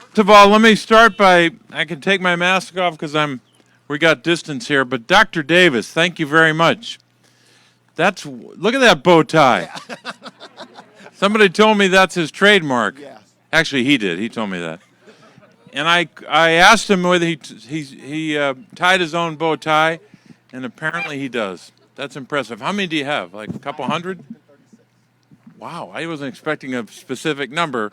First of all, let me start by, I can take my mask off because we got distance here, but Dr. Davis, thank you very much. Look at that bow tie. Yeah. Somebody told me that's his trademark. Yeah. Actually, he did. He told me that. And I asked him whether he tied his own bow tie, and apparently he does. That's impressive. How many do you have? Like a couple hundred? Wow, I wasn't expecting a specific number,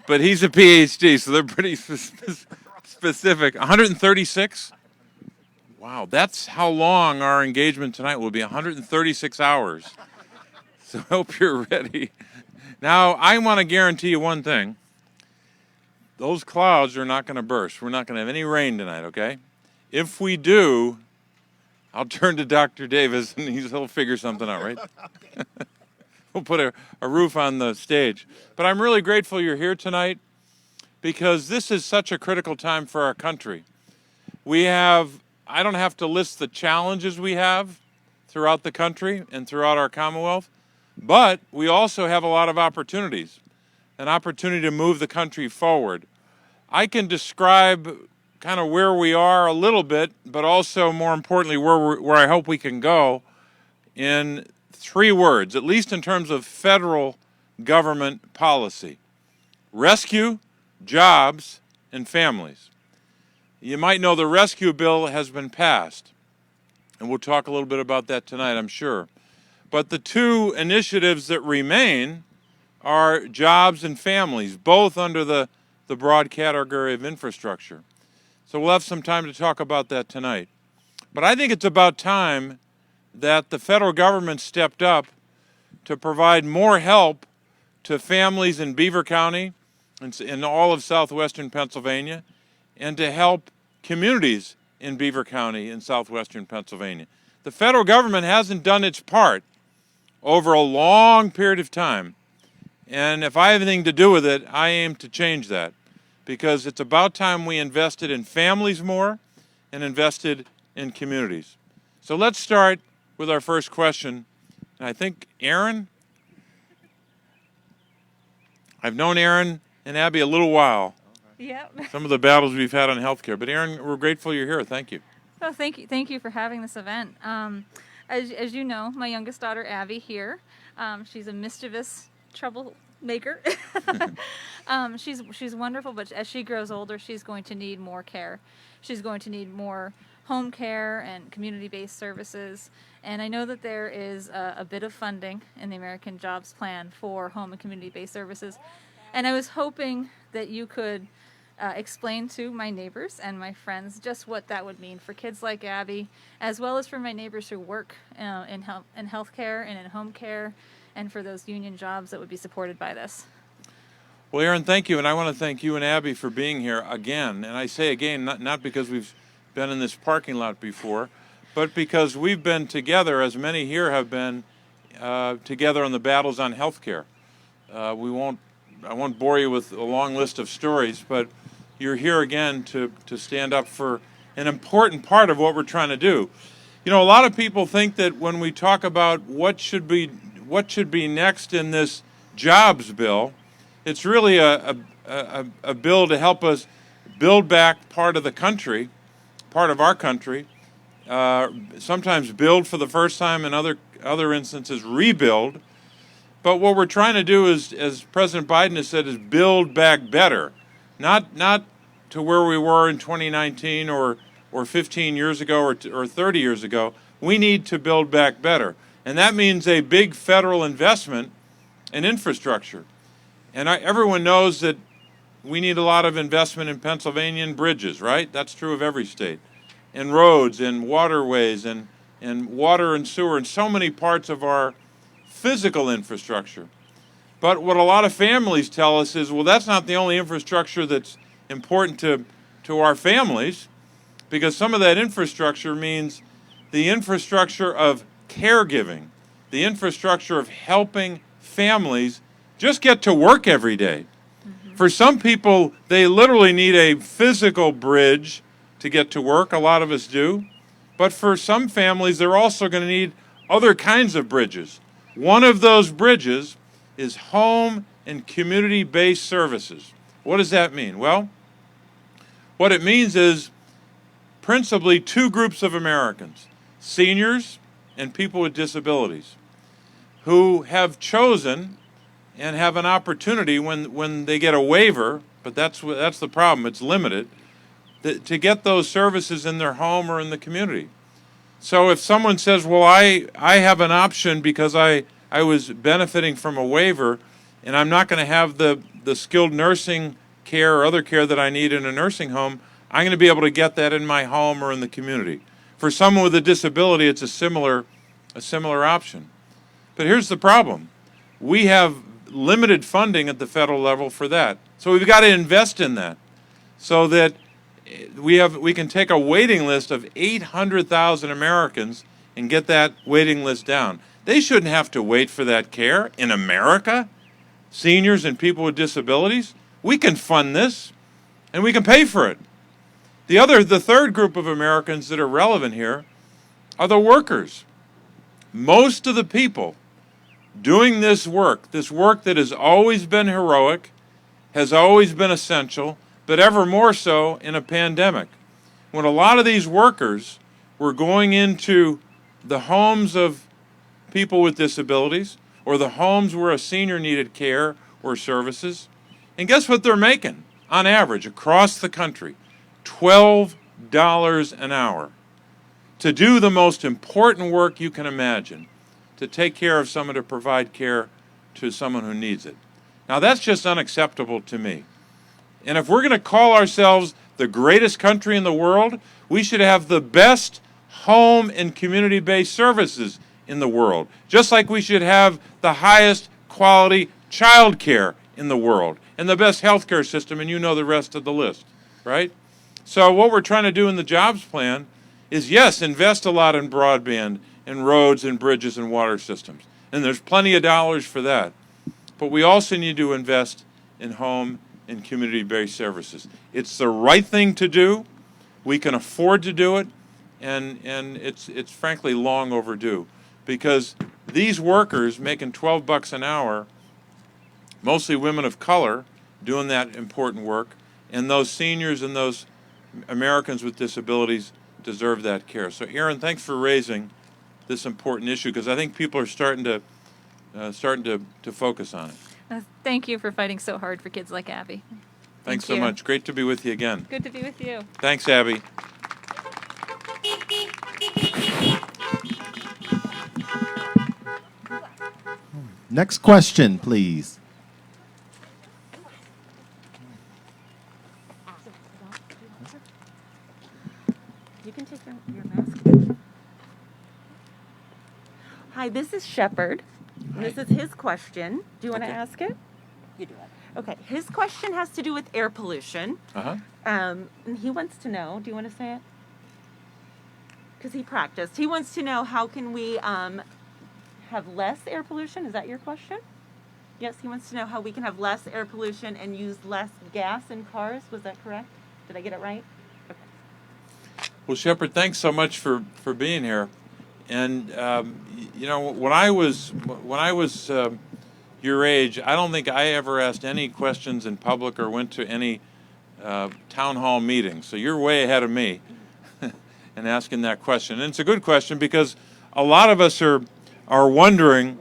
but he's a PhD, so they're pretty specific. 136? Wow, that's how long our engagement tonight will be, 136 hours. So I hope you're ready. Now, I want to guarantee you one thing. Those clouds are not going to burst. We're not going to have any rain tonight, okay? If we do, I'll turn to Dr. Davis and he'll figure something out, right? We'll put a roof on the stage. But I'm really grateful you're here tonight because this is such a critical time for our country. I don't have to list the challenges we have throughout the country and throughout our Commonwealth, but we also have a lot of opportunities, an opportunity to move the country forward. I can describe kind of where we are a little bit, but also more importantly where I hope we can go in 3 words, at least in terms of federal government policy: rescue, jobs, and families. You might know the rescue bill has been passed, and we'll talk a little bit about that tonight, I'm sure. But the 2 initiatives that remain are jobs and families, both under the broad category of infrastructure. So we'll have some time to talk about that tonight. But I think it's about time that the federal government stepped up to provide more help to families in Beaver County and in all of southwestern Pennsylvania, and to help communities in Beaver County in southwestern Pennsylvania. The federal government hasn't done its part over a long period of time, and if I have anything to do with it, I aim to change that, because it's about time we invested in families more and invested in communities. So let's start with our first question. And I think Aaron, I've known Aaron and Abby a little while. Yep. Some of the battles we've had on healthcare. But Aaron, we're grateful you're here. Thank you. Oh, thank you for having this event. As you know, my youngest daughter Abby here. She's a mischievous troublemaker. She's wonderful, but as she grows older, she's going to need more care. She's going to need more home care and community-based services. And I know that there is a bit of funding in the American Jobs Plan for home and community-based services. And I was hoping that you could explain to my neighbors and my friends just what that would mean for kids like Abby, as well as for my neighbors who work in healthcare and in home care, and for those union jobs that would be supported by this. Well, Aaron, thank you, and I want to thank you and Abby for being here again. And I say again, not because we've been in this parking lot before, but because we've been together, as many here have been, together on the battles on healthcare. I won't bore you with a long list of stories, but you're here again to stand up for an important part of what we're trying to do. You know, a lot of people think that when we talk about what should be next in this jobs bill, it's really a bill to help us build back part of the country, part of our country, sometimes build for the first time, in other instances rebuild. But what we're trying to do is, as President Biden has said, is build back better. Not to where we were in 2019 or 15 years ago or 30 years ago. We need to build back better. And that means a big federal investment in infrastructure. And everyone knows that we need a lot of investment in Pennsylvania in bridges, right? That's true of every state. In roads, in waterways, and water and sewer, and so many parts of our physical infrastructure. But what a lot of families tell us is, well, that's not the only infrastructure that's important to our families, because some of that infrastructure means the infrastructure of caregiving, the infrastructure of helping families just get to work every day. Mm-hmm. For some people, they literally need a physical bridge to get to work. A lot of us do. But for some families, they're also going to need other kinds of bridges. One of those bridges is home and community-based services. What does that mean? Well, what it means is principally two groups of Americans, seniors and people with disabilities, who have chosen and have an opportunity when they get a waiver, but that's the problem, it's limited, to get those services in their home or in the community. So if someone says, well, I have an option because I was benefiting from a waiver and I'm not going to have the skilled nursing care or other care that I need in a nursing home, I'm going to be able to get that in my home or in the community. For someone with a disability, it's a similar option. But here's the problem. We have limited funding at the federal level for that. So we've got to invest in that so that we can take a waiting list of 800,000 Americans and get that waiting list down. They shouldn't have to wait for that care in America. Seniors and people with disabilities, we can fund this and we can pay for it. The third group of Americans that are relevant here are the workers. Most of the people doing this work that has always been heroic, has always been essential, but ever more so in a pandemic. When a lot of these workers were going into the homes of people with disabilities or the homes where a senior needed care or services, and guess what they're making on average across the country? $12 an hour to do the most important work you can imagine, to take care of someone, to provide care to someone who needs it. Now that's just unacceptable to me. And if we're going to call ourselves the greatest country in the world, we should have the best home and community-based services in the world, just like we should have the highest quality child care in the world and the best healthcare system, and you know the rest of the list, right? So what we're trying to do in the jobs plan is, yes, invest a lot in broadband and roads and bridges and water systems. And there's plenty of dollars for that. But we also need to invest in home and community-based services. It's the right thing to do. We can afford to do it. And it's frankly long overdue. Because these workers making $12 an hour, mostly women of color, doing that important work, and those seniors and those Americans with disabilities deserve that care. So Aaron, thanks for raising this important issue, because I think people are starting to focus on it. Thank you for fighting so hard for kids like Abby. Thanks so much. Great to be with you again. Good to be with you. Thanks, Abby. Next question, please. You can take your mask. Hi, this is Shepard. This is his question. Do you want to ask it? You do it. Okay. His question has to do with air pollution. Uh-huh. And he wants to know, do you want to say it? Because he practiced. He wants to know, how can we have less air pollution? Is that your question? Yes, he wants to know how we can have less air pollution and use less gas in cars. Was that correct? Did I get it right? Okay. Well, Shepard, thanks so much for being here. And you know, when I was your age, I don't think I ever asked any questions in public or went to any town hall meetings. So you're way ahead of me in asking that question. And it's a good question, because a lot of us are wondering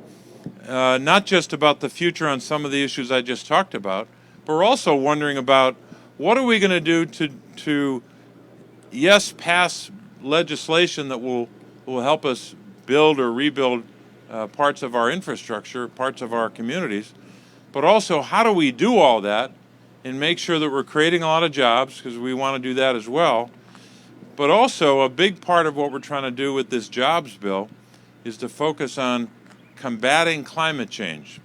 not just about the future on some of the issues I just talked about, but we're also wondering about what are we going to do to yes, pass legislation that will help us build or rebuild parts of our infrastructure, parts of our communities, but also how do we do all that and make sure that we're creating a lot of jobs, because we want to do that as well. But also a big part of what we're trying to do with this jobs bill is to focus on combating climate change,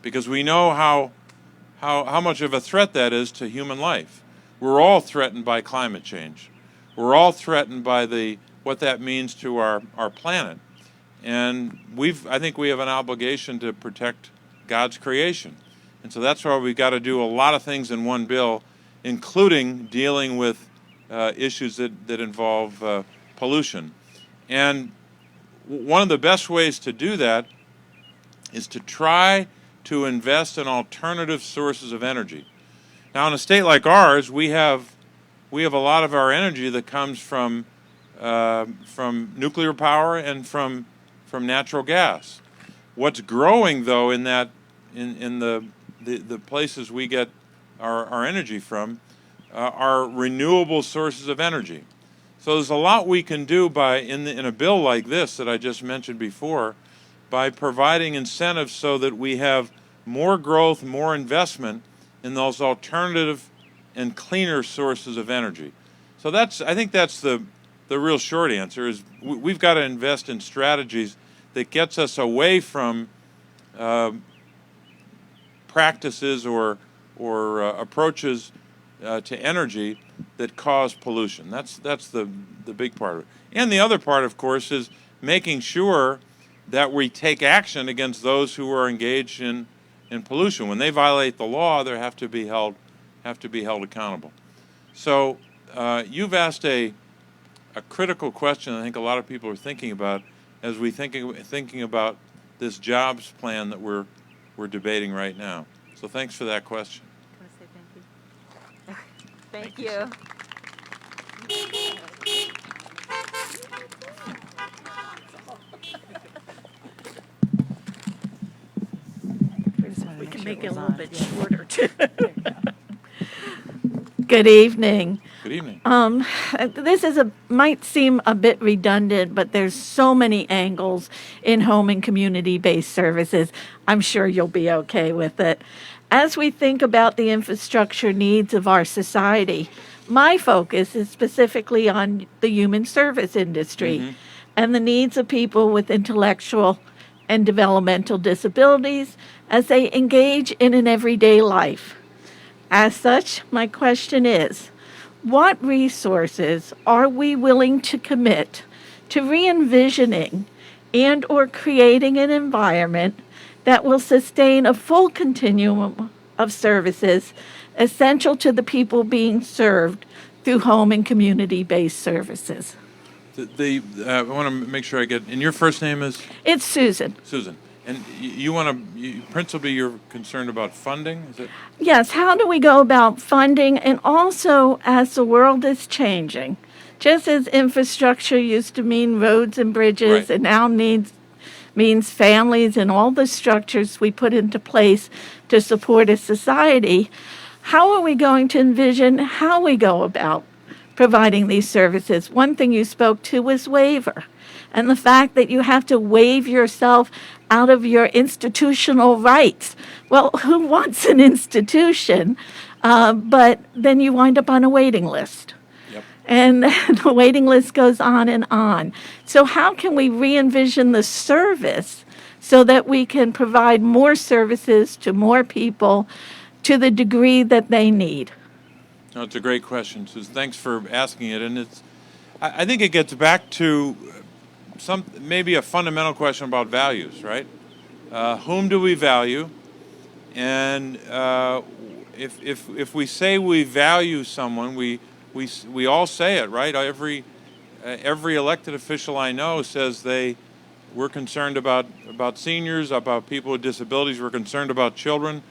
because we know how much of a threat that is to human life. We're all threatened by climate change. We're all threatened by what that means to our planet. And I think we have an obligation to protect God's creation. And so that's why we've got to do a lot of things in one bill, including dealing with issues that involve pollution. And one of the best ways to do that is to try to invest in alternative sources of energy. Now, in a state like ours, we have a lot of our energy that comes from nuclear power and from natural gas. What's growing, though, in the places we get our energy from are renewable sources of energy. So there's a lot we can do in a bill like this that I just mentioned before, by providing incentives so that we have more growth, more investment in those alternative and cleaner sources of energy. So I think that's the real short answer is we've got to invest in strategies that gets us away from practices or approaches to energy that cause pollution. That's the big part of it. And the other part, of course, is making sure that we take action against those who are engaged in pollution. When they violate the law, they have to be held accountable. So you've asked a critical question I think a lot of people are thinking about as we thinking about this jobs plan that we're debating right now. So thanks for that question. I want to say thank you. Thank you. We can make it a little bit shorter, too. Good evening. Good evening. This might seem a bit redundant, but there's so many angles in home and community-based services. I'm sure you'll be okay with it. As we think about the infrastructure needs of our society, my focus is specifically on the human service industry and the needs of people with intellectual and developmental disabilities as they engage in an everyday life. As such, my question is, what resources are we willing to commit to re-envisioning and or creating an environment that will sustain a full continuum of services essential to the people being served through home and community-based services? I want to make sure I get. And your first name is? It's Susan. Susan. And principally, you're concerned about funding? Is it? Yes. How do we go about funding? And also, as the world is changing, just as infrastructure used to mean roads and bridges, Right. and now means families and all the structures we put into place to support a society, how are we going to envision how we go about providing these services? One thing you spoke to was waiver, and the fact that you have to waive yourself out of your institutional rights. Well, who wants an institution? But then you wind up on a waiting list. Yep. And the waiting list goes on and on. So how can we re-envision the service so that we can provide more services to more people to the degree that they need? No, it's a great question, Susan. Thanks for asking it. And I think it gets back to maybe a fundamental question about values, right? Whom do we value? And if we say we value someone, we all say it, right? Every elected official I know says we're concerned about seniors, about people with disabilities, we're concerned about children,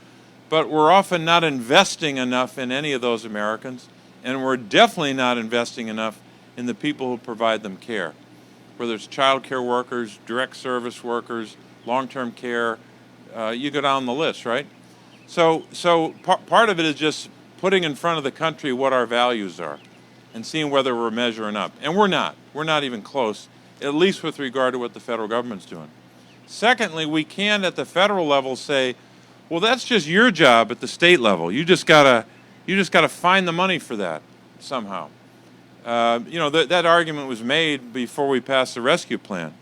but we're often not investing enough in any of those Americans, and we're definitely not investing enough in the people who provide them care, whether it's child care workers, direct service workers, long-term care, you go down the list, right? So part of it is just putting in front of the country what our values are and seeing whether we're measuring up. And we're not even close, at least with regard to what the federal government's doing. Secondly, we can at the federal level say, well, that's just your job at the state level. You just gotta find the money for that somehow. That argument was made before we passed the rescue plan.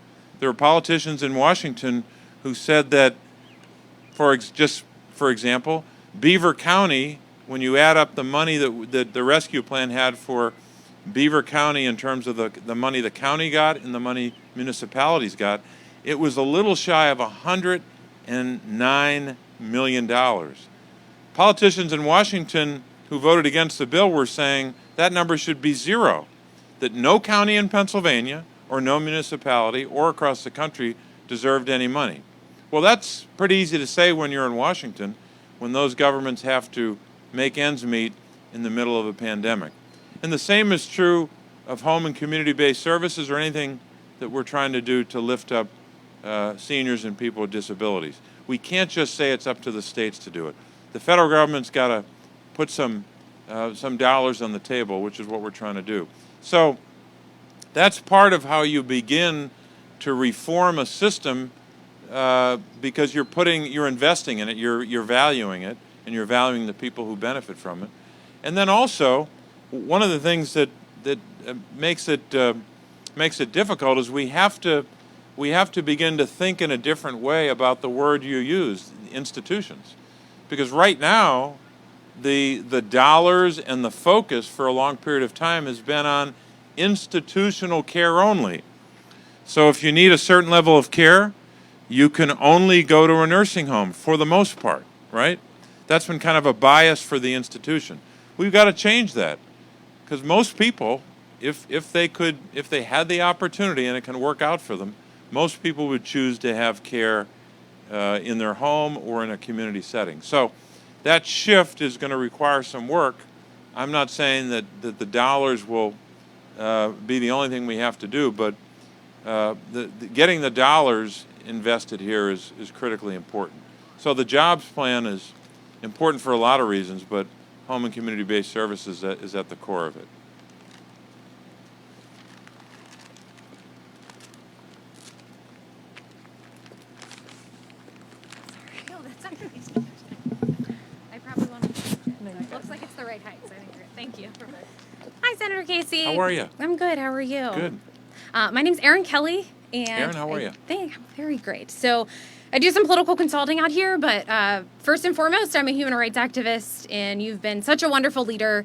There were politicians in Washington who said that, for example, Beaver County, when you add up the money that the rescue plan had for Beaver County in terms of the money the county got and the money municipalities got, it was a little shy of $109 million. Politicians in Washington who voted against the bill were saying that number should be zero, that no county in Pennsylvania or no municipality or across the country deserved any money. Well, that's pretty easy to say when you're in Washington, when those governments have to make ends meet in the middle of a pandemic. And the same is true of home and community-based services or anything that we're trying to do to lift up seniors and people with disabilities. We can't just say it's up to the states to do it. The federal government's got to put some dollars on the table, which is what we're trying to do. So that's part of how you begin to reform a system, because you're investing in it, you're valuing it, and you're valuing the people who benefit from it. And then also, one of the things that makes it difficult is we have to begin to think in a different way about the word you use, institutions, because right now the dollars and the focus for a long period of time has been on institutional care only. So if you need a certain level of care, you can only go to a nursing home for the most part, right? That's been kind of a bias for the institution. We've got to change that, because most people, if they had the opportunity and it can work out for them, most people would choose to have care in their home or in a community setting. So that shift is going to require some work. I'm not saying that the dollars will be the only thing we have to do, but getting the dollars invested here is critically important. So the jobs plan is important for a lot of reasons, but home and community-based services is at the core of it. No, that's not good. I probably want to. It looks like it's the right height, so I think we're good. Thank you. Hi, Senator Casey. How are you? I'm good. How are you? Good. My name's Erin Kelly. And Erin, how are you? I'm very great. So I do some political consulting out here, but first and foremost, I'm a human rights activist, and you've been such a wonderful leader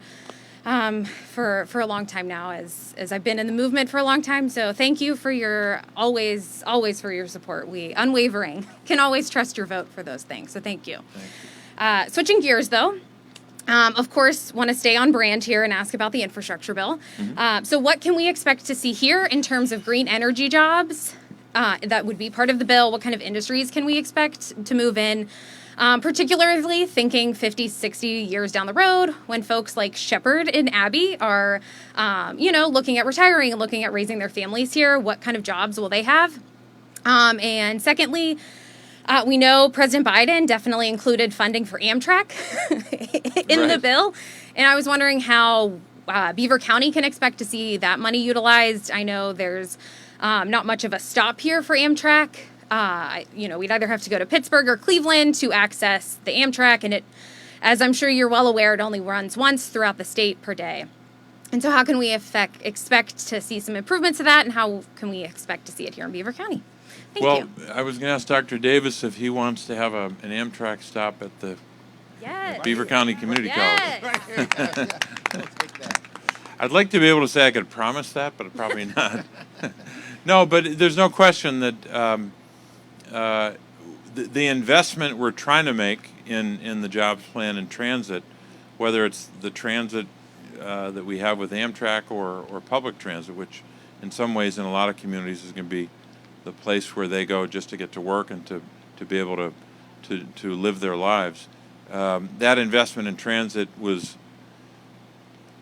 for a long time now, as I've been in the movement for a long time. So thank you for your always for your support. We unwavering can always trust your vote for those things. So thank you. Thank you. Switching gears though. Of course, want to stay on brand here and ask about the infrastructure bill. Mm-hmm. So what can we expect to see here in terms of green energy jobs that would be part of the bill? What kind of industries can we expect to move in? Particularly thinking 50, 60 years down the road when folks like Shepard and Abby are, looking at retiring and looking at raising their families here. What kind of jobs will they have? And secondly, we know President Biden definitely included funding for Amtrak in the bill. And I was wondering how Beaver County can expect to see that money utilized. I know there's not much of a stop here for Amtrak. We'd either have to go to Pittsburgh or Cleveland to access the Amtrak. And it, as I'm sure you're well aware, it only runs once throughout the state per day. And so how can we expect to see some improvements to that? And how can we expect to see it here in Beaver County? Thank you. I was going to ask Dr. Davis if he wants to have an Amtrak stop at the Beaver County Community College. I'd like to be able to say I could promise that, but probably not. No, but there's no question that the investment we're trying to make in the jobs plan and transit, whether it's the transit that we have with Amtrak or public transit, which in some ways in a lot of communities is going to be the place where they go just to get to work and to be able to live their lives. That investment in transit was,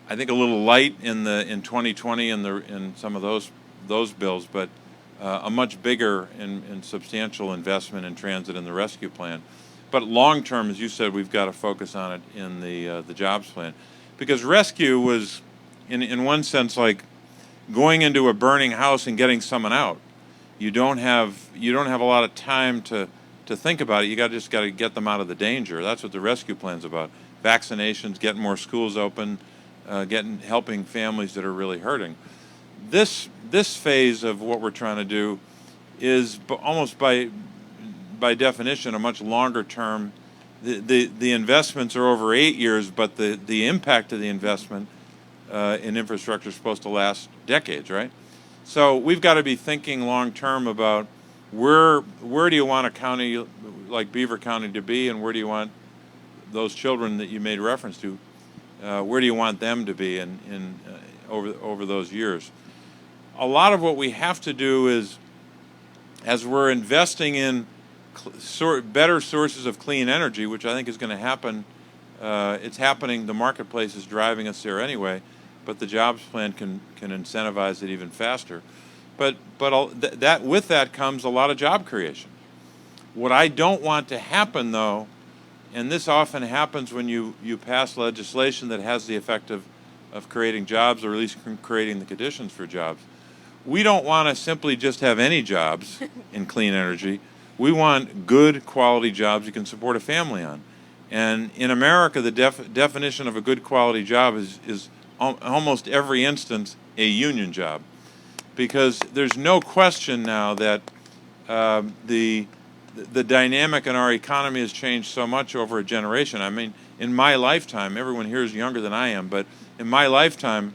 I think, a little light in 2020 in some of those bills, but a much bigger and substantial investment in transit in the rescue plan. But long term, as you said, we've got to focus on it in the jobs plan, because rescue was, in one sense, like going into a burning house and getting someone out. You don't have a lot of time to think about it. You just got to get them out of the danger. That's what the rescue plan's about. Vaccinations, getting more schools open, helping families that are really hurting. This phase of what we're trying to do is almost by definition a much longer term. The investments are over 8 years, but the impact of the investment in infrastructure is supposed to last decades, right? So we've got to be thinking long term about where do you want a county like Beaver County to be, and where do you want those children that you made reference to, where do you want them to be over those years? A lot of what we have to do is, as we're investing in better sources of clean energy, which I think is going to happen. It's happening. The marketplace is driving us there anyway, but the jobs plan can incentivize it even faster. But with that comes a lot of job creation. What I don't want to happen, though, and this often happens when you pass legislation that has the effect of creating jobs, or at least creating the conditions for jobs. We don't want to simply just have any jobs in clean energy. We want good quality jobs you can support a family on. And in America, the definition of a good quality job is almost every instance a union job. Because there's no question now that the dynamic in our economy has changed so much over a generation. I mean, in my lifetime, everyone here is younger than I am, but in my lifetime,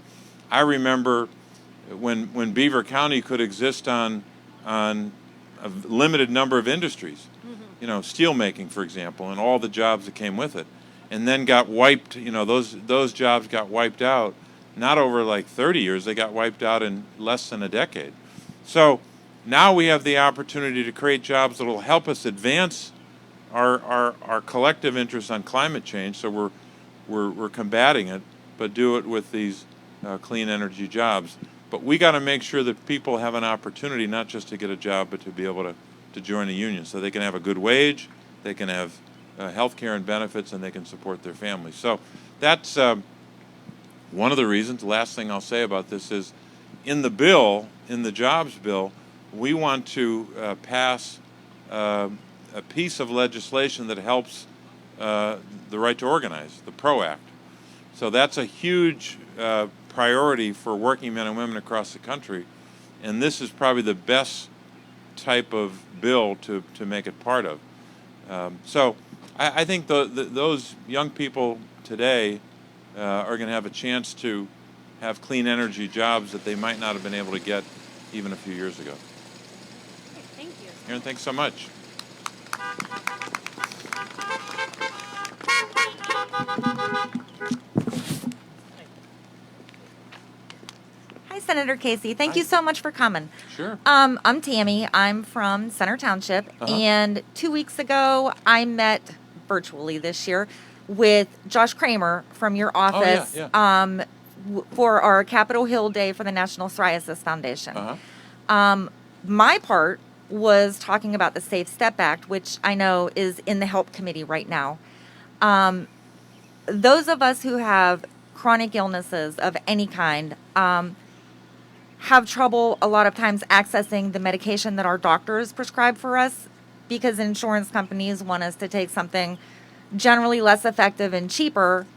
I remember when Beaver County could exist on a limited number of industries, steel making, for example, and all the jobs that came with it, and then got wiped. Those jobs got wiped out, not over like 30 years. They got wiped out in less than a decade. So now we have the opportunity to create jobs that will help us advance our collective interest on climate change. So we're combating it, but do it with these clean energy jobs. But we got to make sure that people have an opportunity not just to get a job, but to be able to join a union, so they can have a good wage, they can have health care and benefits, and they can support their families. So that's one of the reasons. The last thing I'll say about this is, in the bill, in the jobs bill, we want to pass a piece of legislation that helps the right to organize, the PRO Act. So that's a huge priority for working men and women across the country, and this is probably the best type of bill to make it part of. So I think those young people today are going to have a chance to have clean energy jobs that they might not have been able to get even a few years ago. Thank you. Aaron, thanks so much. Hi, Senator Casey. Thank you so much for coming. Sure. I'm Tammy. I'm from Center Township, and 2 weeks ago I met virtually this year with Josh Kramer from your office for our Capitol Hill Day for the National Psoriasis Foundation. My part was talking about the Safe Step Act, which I know is in the Help Committee right now. Those of us who have chronic illnesses of any kind have trouble a lot of times accessing the medication that our doctors prescribe for us, because insurance companies want us to take something generally less effective and cheaper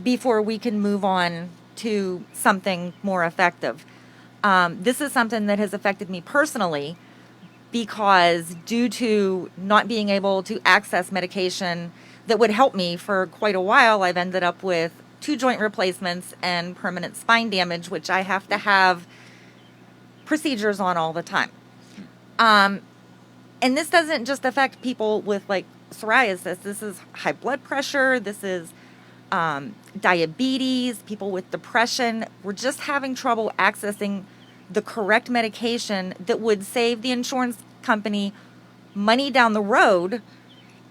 before we can move on to something more effective. This is something that has affected me personally, because due to not being able to access medication that would help me for quite a while, I've ended up with 2 joint replacements and permanent spine damage, which I have to have procedures on all the time. And this doesn't just affect people with like psoriasis. This is high blood pressure. This is diabetes, people with depression. We're just having trouble accessing the correct medication that would save the insurance company money down the road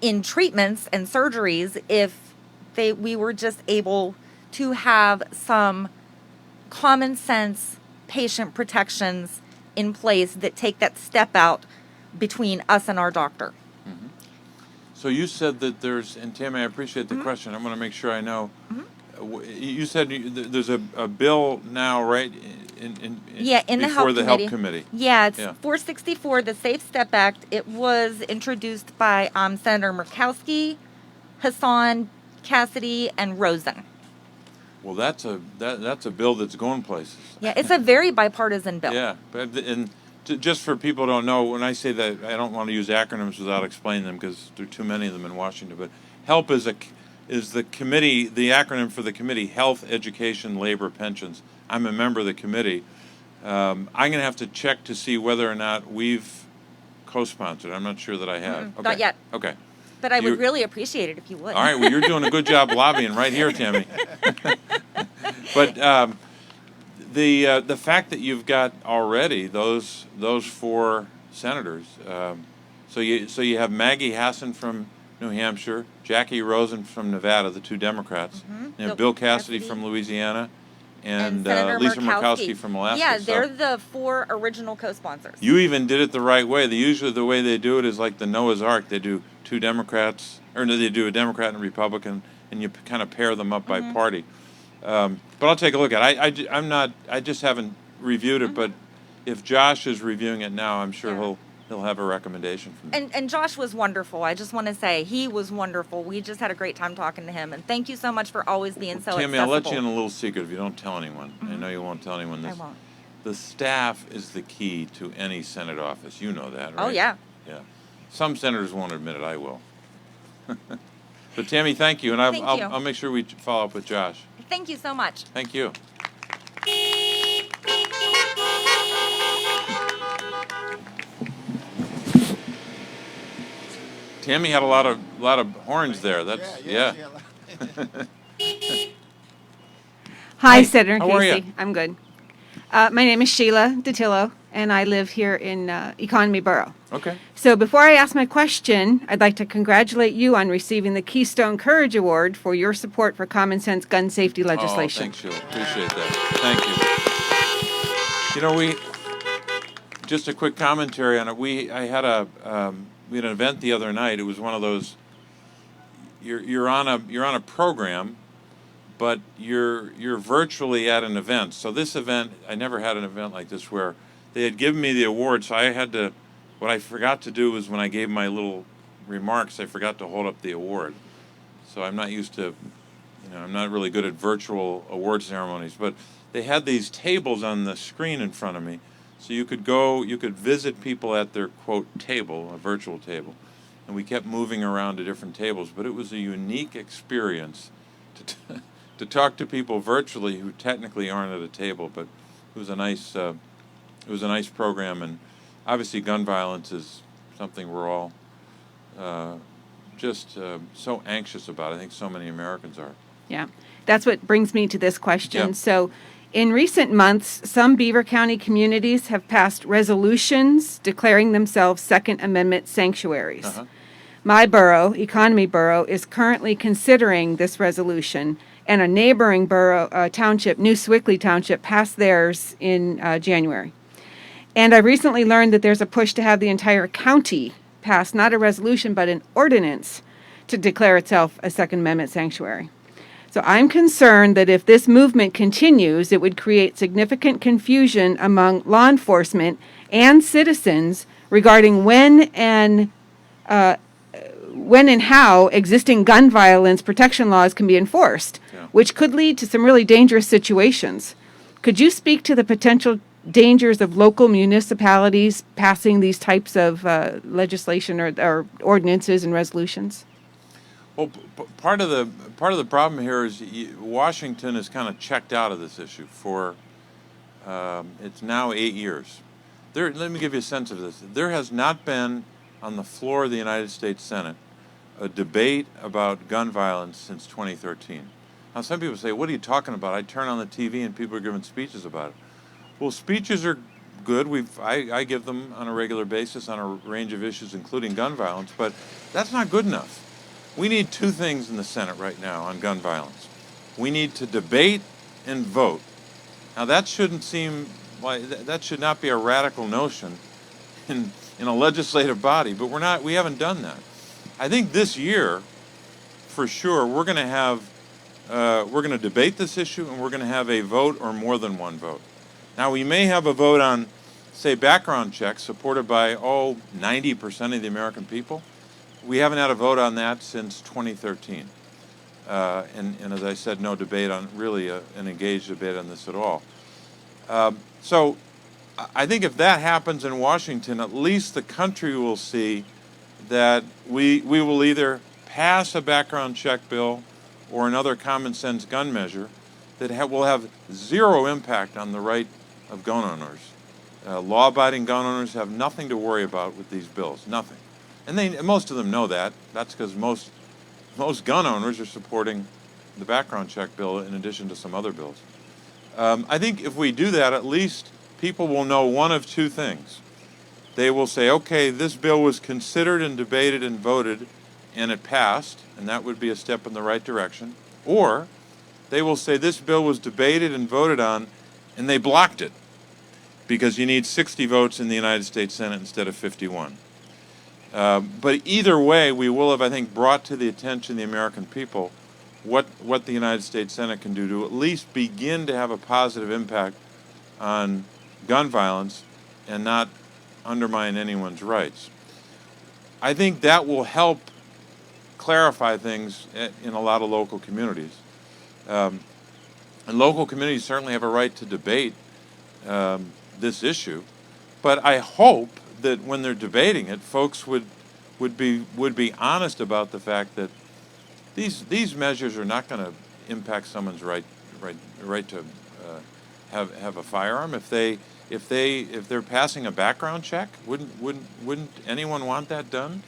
in treatments and surgeries if we were just able to have some common sense patient protections in place that take that step out between us and our doctor. So you said that and Tammy, I appreciate the question. I'm going to make sure I know. You said there's a bill now, right? In Before the Help Committee. Yeah, it's 464, the Safe Step Act. It was introduced by Senator Murkowski, Hassan, Cassidy, and Rosen. Well, that's a bill that's going places. Yeah, it's a very bipartisan bill. Yeah, and just for people who don't know, when I say that, I don't want to use acronyms without explaining them, because there are too many of them in Washington. But HELP is the committee, the acronym for the committee: Health, Education, Labor, Pensions. I'm a member of the committee. I'm going to have to check to see whether or not we've co-sponsored. I'm not sure that I have. Okay. Not yet. Okay. But I would really appreciate it if you would. All right. Well, you're doing a good job lobbying right here, Tammy. But the fact that you've got already those 4 senators So you have Maggie Hassan from New Hampshire, Jackie Rosen from Nevada, the two Democrats, you have Bill Cassidy from Louisiana, and Senator Lisa Murkowski from Alaska. Yeah, So they're the 4 original co-sponsors. you even did it the right way. Usually the way they do it is like the Noah's Ark. They do two Democrats, or no, they do a Democrat and a Republican, and you kind of pair them up by party. But I'll take a look at it. I just haven't reviewed it, but if Josh is reviewing it now, I'm sure he'll have a recommendation from me. And Josh was wonderful. I just want to say he was wonderful. We just had a great time talking to him, and thank you so much for always being so Tammy, accessible. I'll let you in a little secret if you don't tell anyone. I know you won't tell anyone this. I won't. The staff is the key to any Senate office. You know that, right? Oh yeah. Yeah. Some senators won't admit it. I will. But Tammy, thank you, and Thank you. I'll make sure we follow up with Josh. Thank you so much. Thank you. Tammy had a lot of horns there. That's yeah. Hi, Senator how are Casey. ya? I'm good. My name is Sheila DeTillo, and I live here in Economy Borough. Okay. So before I ask my question, I'd like to congratulate you on receiving the Keystone Courage Award for your support for common sense gun safety legislation. Oh, thanks, Sheila. Appreciate that. Thank you. You know, just a quick commentary on it. We had an event the other night. It was one of those. You're on a program, but you're virtually at an event. So this event, I never had an event like this where they had given me the award. So I had to. What I forgot to do was when I gave my little remarks, I forgot to hold up the award. So I'm not used to, I'm not really good at virtual award ceremonies. But they had these tables on the screen in front of me, so you could visit people at their quote table, a virtual table, and we kept moving around to different tables. But it was a unique experience to talk to people virtually who technically aren't at a table. But it was a nice program, and obviously gun violence is something we're all just so anxious about. I think so many Americans are. Yeah, that's what brings me to this question. Yeah. So, in recent months, some Beaver County communities have passed resolutions declaring themselves Second Amendment sanctuaries. Uh-huh. My borough, Economy Borough, is currently considering this resolution, and a neighboring borough township, New Swickley Township, passed theirs in January. And I recently learned that there's a push to have the entire county pass not a resolution but an ordinance to declare itself a Second Amendment sanctuary. So I'm concerned that if this movement continues, it would create significant confusion among law enforcement and citizens regarding when and how existing gun violence protection laws can be enforced, which could lead to some really dangerous situations. Could you speak to the potential dangers of local municipalities passing these types of legislation or ordinances and resolutions? Well, part of the problem here is Washington is kind of checked out of this issue for it's now 8 years. Let me give you a sense of this. There has not been on the floor of the United States Senate a debate about gun violence since 2013. Now, some people say, "What are you talking about?" I turn on the TV and people are giving speeches about it. Well, speeches are good. I give them on a regular basis on a range of issues, including gun violence, but that's not good enough. We need two things in the Senate right now on gun violence. We need to debate and vote. Now, that shouldn't seem like that should not be a radical notion in a legislative body, but we haven't done that. I think this year, for sure, we're going to debate this issue, and we're going to have a vote or more than one vote. Now, we may have a vote on, say, background checks supported by 90% of the American people. We haven't had a vote on that since 2013. And as I said, no debate on really an engaged debate on this at all. So I think if that happens in Washington, at least the country will see that we will either pass a background check bill or another common sense gun measure that will have zero impact on the right of gun owners. Law-abiding gun owners have nothing to worry about with these bills, nothing. And most of them know that. That's because most gun owners are supporting the background check bill in addition to some other bills. I think if we do that, at least people will know one of two things. they will say, okay, this bill was considered and debated and voted, and it passed, and that would be a step in the right direction. Or they will say this bill was debated and voted on, and they blocked it because you need 60 votes in the United States Senate instead of 51. But either way, we will have, I think, brought to the attention of the American people what the United States Senate can do to at least begin to have a positive impact on gun violence and not undermine anyone's rights. I think that will help clarify things in a lot of local communities. And local communities certainly have a right to debate this issue, but I hope that when they're debating it, folks would be honest about the fact that these measures are not going to impact someone's right to have a firearm. If they're passing a background check, wouldn't anyone want that done?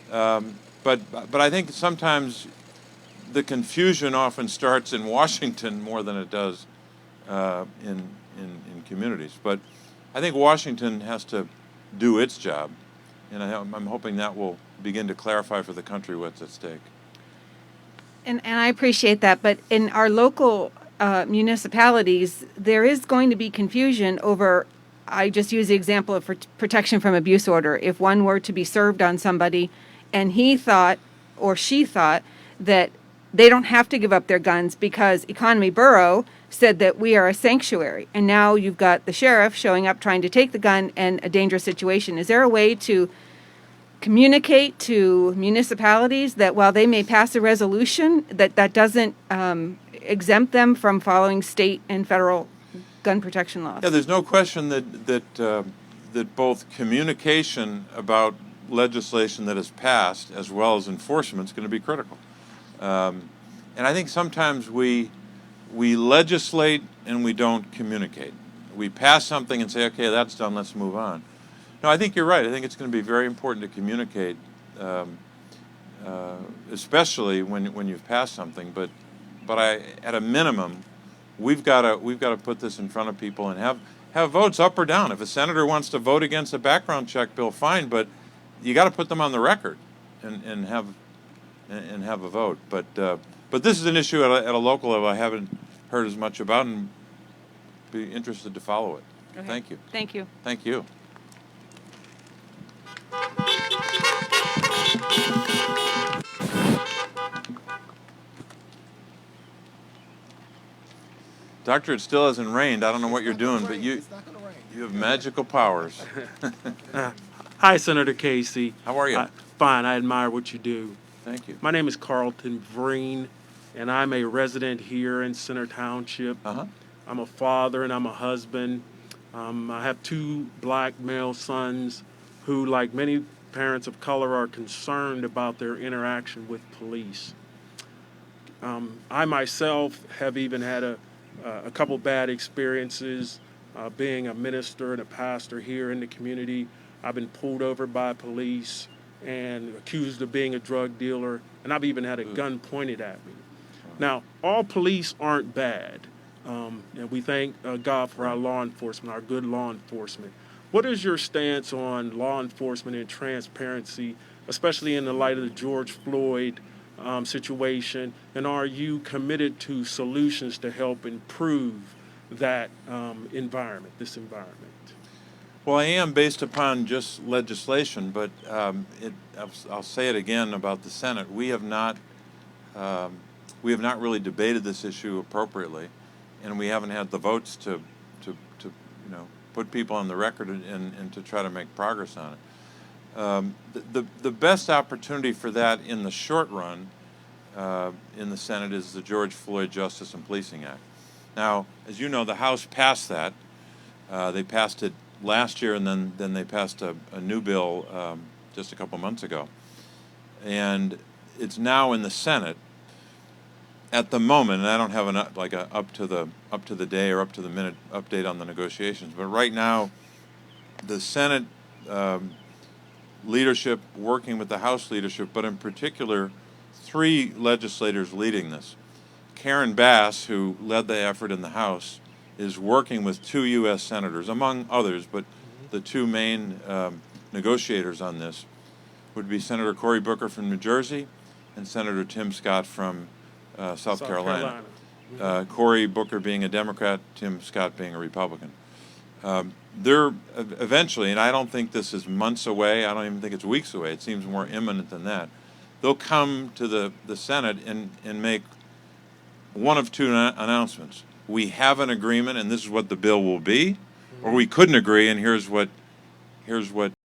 But I think sometimes the confusion often starts in Washington more than it does in communities. But I think Washington has to do its job, and I'm hoping that will begin to clarify for the country what's at stake. And I appreciate that, but in our local municipalities, there is going to be confusion over, I just use the example of protection from abuse order. If one were to be served on somebody and he thought or she thought that they don't have to give up their guns because Economy Borough said that we are a sanctuary, and now you've got the sheriff showing up trying to take the gun and a dangerous situation. Is there a way to communicate to municipalities that while they may pass a resolution, that doesn't exempt them from following state and federal gun protection laws? Yeah, there's no question that both communication about legislation that is passed as well as enforcement is going to be critical. And I think sometimes we legislate and we don't communicate. We pass something and say, okay, that's done, let's move on. No, I think you're right. I think it's going to be very important to communicate, especially when you've passed something. But at a minimum, we've got to put this in front of people and have votes up or down. If a senator wants to vote against a background check bill, fine. But you got to put them on the record and have a vote. But this is an issue at a local level I haven't heard as much about, and be interested to follow it. Okay. Thank you. Thank you. Thank you. Doctor, it still hasn't rained. I don't know what you're doing, but you have magical powers. Hi, Senator Casey. How are you? Fine. I admire what you do. Thank you. My name is Carlton Vreen, and I'm a resident here in Center Township. Uh-huh. I'm a father and I'm a husband. I have two black male sons who, like many parents of color, are concerned about their interaction with police. I myself have even had a couple bad experiences being a minister and a pastor here in the community. I've been pulled over by police and accused of being a drug dealer, and I've even had a gun pointed at me. Now, all police aren't bad, and we thank God for our law enforcement, our good law enforcement. What is your stance on law enforcement and transparency, especially in the light of the George Floyd situation, and are you committed to solutions to help improve that environment, this environment? Well, I am based upon just legislation, but I'll say it again about the Senate. We have not really debated this issue appropriately, and we haven't had the votes to put people on the record and to try to make progress on it. The best opportunity for that in the short run in the Senate is the George Floyd Justice and Policing Act. Now, as you know, the House passed that. They passed it last year, and then they passed a new bill just a couple months ago. And it's now in the Senate at the moment, and I don't have a up to the day or up to the minute update on the negotiations, but right now the Senate leadership working with the House leadership, but in particular 3 legislators leading this. Karen Bass, who led the effort in the House, is working with 2 U.S. senators, among others, but the 2 main negotiators on this would be Senator Cory Booker from New Jersey and Senator Tim Scott from South Carolina. Cory Booker being a Democrat, Tim Scott being a Republican. They're eventually, and I don't think this is months away, I don't even think it's weeks away, it seems more imminent than that, they'll come to the Senate and make one of two announcements. We have an agreement and this is what the bill will be, or we couldn't agree and here's what